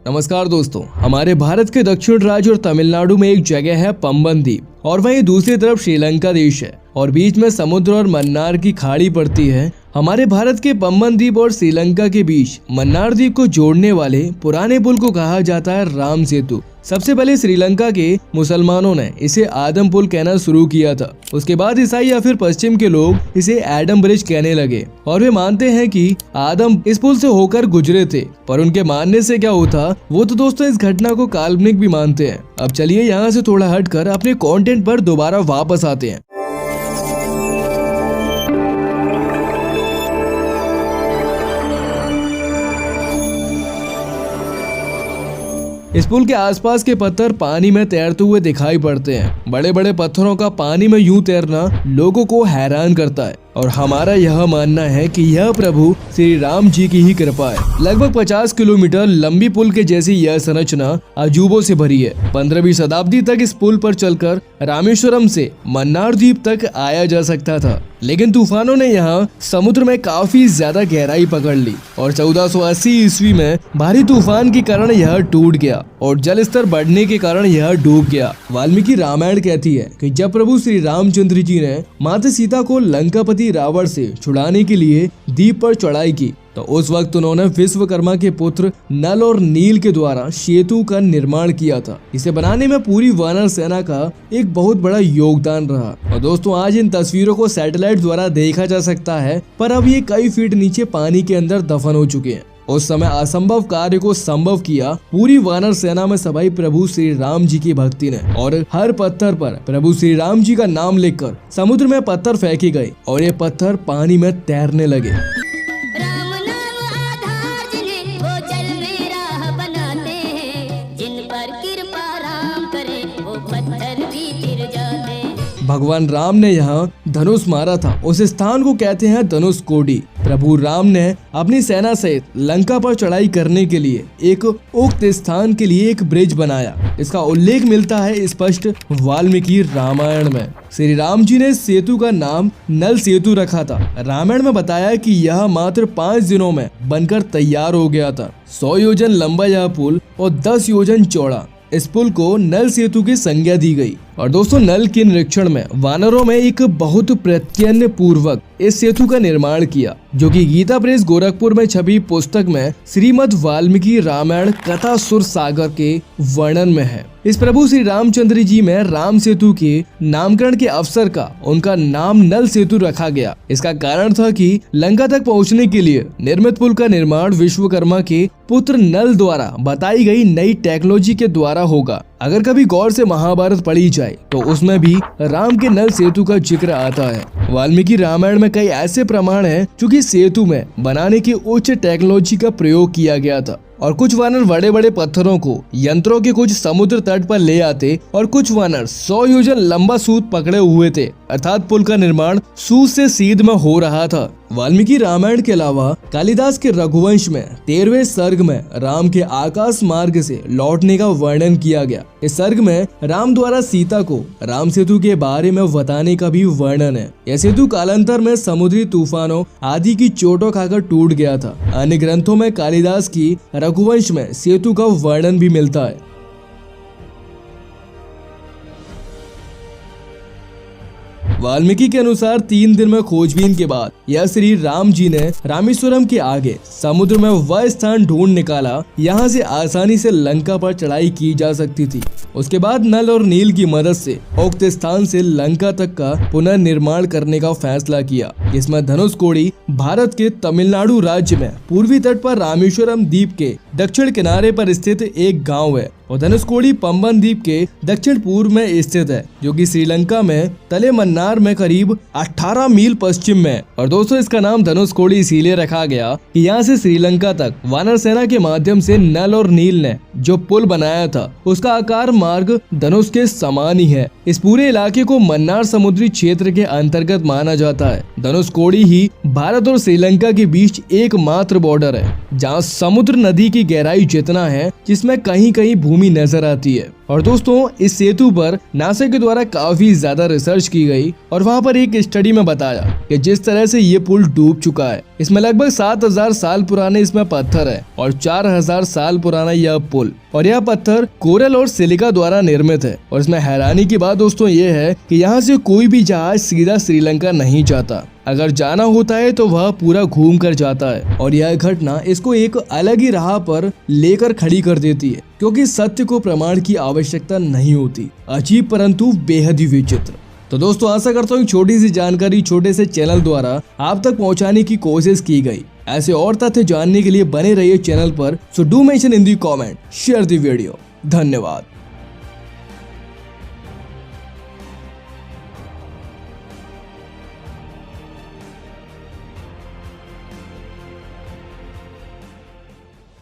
नमस्कार दोस्तों, हमारे भारत के दक्षिण राज्य और तमिलनाडु में एक जगह है पंबन द्वीप और वहीं दूसरी तरफ श्रीलंका देश है और बीच में समुद्र और मन्नार की खाड़ी पड़ती है। हमारे भारत के पंबन द्वीप और श्रीलंका के बीच मन्नार द्वीप को जोड़ने वाले पुराने पुल को कहा जाता है राम सेतु। सबसे पहले श्रीलंका के मुसलमानों ने इसे आदम पुल कहना शुरू किया था। उसके बाद ईसाई या फिर पश्चिम के लोग इसे एडम ब्रिज कहने लगे और वे मानते हैं कि आदम इस पुल से होकर गुजरे थे। पर उनके मानने से क्या होता, वो तो दोस्तों इस घटना को काल्पनिक भी मानते हैं। अब चलिए यहाँ से थोड़ा हटकर अपने कंटेंट पर दोबारा वापस आते हैं। इस पुल के आसपास के पत्थर पानी में तैरते हुए दिखाई पड़ते हैं। बड़े बड़े पत्थरों का पानी में यूं तैरना लोगों को हैरान करता है और हमारा यह मानना है कि यह प्रभु श्री राम जी की ही कृपा है। लगभग 50 किलोमीटर लंबी पुल के जैसी यह संरचना अजूबों से भरी है। 15वीं शताब्दी तक इस पुल पर चलकर रामेश्वरम से मन्नार द्वीप तक आया जा सकता था, लेकिन तूफानों ने यहाँ समुद्र में काफी ज्यादा गहराई पकड़ ली और 1480 ईस्वी में भारी तूफान के कारण यह टूट गया और जल स्तर बढ़ने के कारण यह डूब गया। वाल्मीकि रामायण कहती है कि जब प्रभु श्री रामचंद्र जी ने माता सीता को लंकापति रावण से छुड़ाने के लिए द्वीप पर चढ़ाई की, तो उस वक्त उन्होंने विश्वकर्मा के पुत्र नल और नील के द्वारा सेतु का निर्माण किया था। इसे बनाने में पूरी वानर सेना का एक बहुत बड़ा योगदान रहा। और दोस्तों, आज इन तस्वीरों को सैटेलाइट द्वारा देखा जा सकता है, पर अब ये कई फीट नीचे पानी के अंदर दफन हो चुके हैं। उस समय असंभव कार्य को संभव किया पूरी वानर सेना में सभाई प्रभु श्री राम जी की भक्ति ने, और हर पत्थर पर प्रभु श्री राम जी का नाम लिखकर समुद्र में पत्थर फेंके गए और ये पत्थर पानी में तैरने लगे। भगवान राम ने यहाँ धनुष मारा था, उस स्थान को कहते हैं धनुष कोडी। प्रभु राम ने अपनी सेना सहित लंका पर चढ़ाई करने के लिए एक उक्त स्थान के लिए एक ब्रिज बनाया। इसका उल्लेख मिलता है स्पष्ट वाल्मीकि रामायण में। श्री राम जी ने सेतु का नाम नल सेतु रखा था। रामायण में बताया कि यह मात्र 5 दिनों में बनकर तैयार हो गया था। 100 योजन लंबा यह पुल और 10 योजन चौड़ा इस पुल को नल सेतु की संज्ञा दी गई। और दोस्तों, नल के निरीक्षण में वानरों में एक बहुत प्रयत्न पूर्वक इस सेतु का निर्माण किया, जो कि गीता प्रेस गोरखपुर में छपी पुस्तक में श्रीमद् वाल्मीकि रामायण कथा सुर सागर के वर्णन में है। इस प्रभु श्री रामचंद्र जी में राम सेतु के नामकरण के अवसर का उनका नाम नल सेतु रखा गया। इसका कारण था कि लंका तक पहुंचने के लिए निर्मित पुल का निर्माण विश्वकर्मा के पुत्र नल द्वारा बताई गई नई टेक्नोलॉजी के द्वारा होगा। अगर कभी गौर से महाभारत पढ़ी जाए तो उसमें भी राम के नल सेतु का जिक्र आता है। वाल्मीकि रामायण में कई ऐसे प्रमाण हैं जो कि सेतु में बनाने की उच्च टेक्नोलॉजी का प्रयोग किया गया था। और कुछ वानर बड़े बड़े पत्थरों को यंत्रों के कुछ समुद्र तट पर ले आते और कुछ वानर 100 योजन लंबा सूत पकड़े हुए थे, अर्थात पुल का निर्माण सूत से सीध में हो रहा था। वाल्मीकि रामायण के अलावा कालिदास के रघुवंश में 13वें सर्ग में राम के आकाश मार्ग से लौटने का वर्णन किया गया। इस सर्ग में राम द्वारा सीता को राम सेतु के बारे में बताने का भी वर्णन है। यह सेतु कालांतर में समुद्री तूफानों आदि की चोटों खाकर टूट गया था। अन्य ग्रंथों में कालिदास की रघुवंश में सेतु का वर्णन भी मिलता है। वाल्मीकि के अनुसार 3 दिन में खोजबीन के बाद यह श्री राम जी ने रामेश्वरम के आगे समुद्र में वह स्थान ढूंढ निकाला, यहाँ से आसानी से लंका पर चढ़ाई की जा सकती थी। उसके बाद नल और नील की मदद से उक्त स्थान से लंका तक का पुनर्निर्माण करने का फैसला किया। इसमें धनुष कोडी भारत के तमिलनाडु राज्य में पूर्वी तट पर रामेश्वरम द्वीप के दक्षिण किनारे पर स्थित एक गाँव है और धनुषकोडी पंबन द्वीप के दक्षिण पूर्व में स्थित है, जो कि श्रीलंका में तले मन्नार में करीब 18 मील पश्चिम में। और दोस्तों, इसका नाम धनुषकोडी इसीलिए रखा गया कि यहाँ से श्रीलंका तक वानर सेना के माध्यम से नल और नील ने जो पुल बनाया था, उसका आकार मार्ग धनुष के समान ही है। इस पूरे इलाके को मन्नार समुद्री क्षेत्र के अंतर्गत माना जाता है। धनुषकोडी ही भारत और श्रीलंका के बीच एकमात्र बॉर्डर है जहाँ समुद्र नदी के की गहराई जितना है जिसमें कहीं कहीं भूमि नजर आती है। और दोस्तों इस सेतु पर नासा के द्वारा काफी ज्यादा रिसर्च की गई और वहाँ पर एक स्टडी में बताया कि जिस तरह से ये पुल डूब चुका है, इसमें लगभग 7000 साल पुराने इसमें पत्थर है और 4000 साल पुराना यह पुल, और यह पत्थर कोरल और सिलिका द्वारा निर्मित है। और इसमें हैरानी की बात दोस्तों ये है कि यहाँ से कोई भी जहाज सीधा श्रीलंका नहीं जाता। अगर जाना होता है तो वह पूरा घूम कर जाता है। और यह घटना इसको एक अलग ही राह पर लेकर खड़ी कर देती है, क्योंकि सत्य को प्रमाण की आवश्यकता नहीं होती। अजीब परंतु बेहद ही विचित्र। तो दोस्तों आशा करता हूँ छोटी सी जानकारी छोटे से चैनल द्वारा आप तक पहुँचाने की कोशिश की गई। ऐसे और तथ्य जानने के लिए बने रहिए चैनल पर। So do mention in the comment, share the video. धन्यवाद।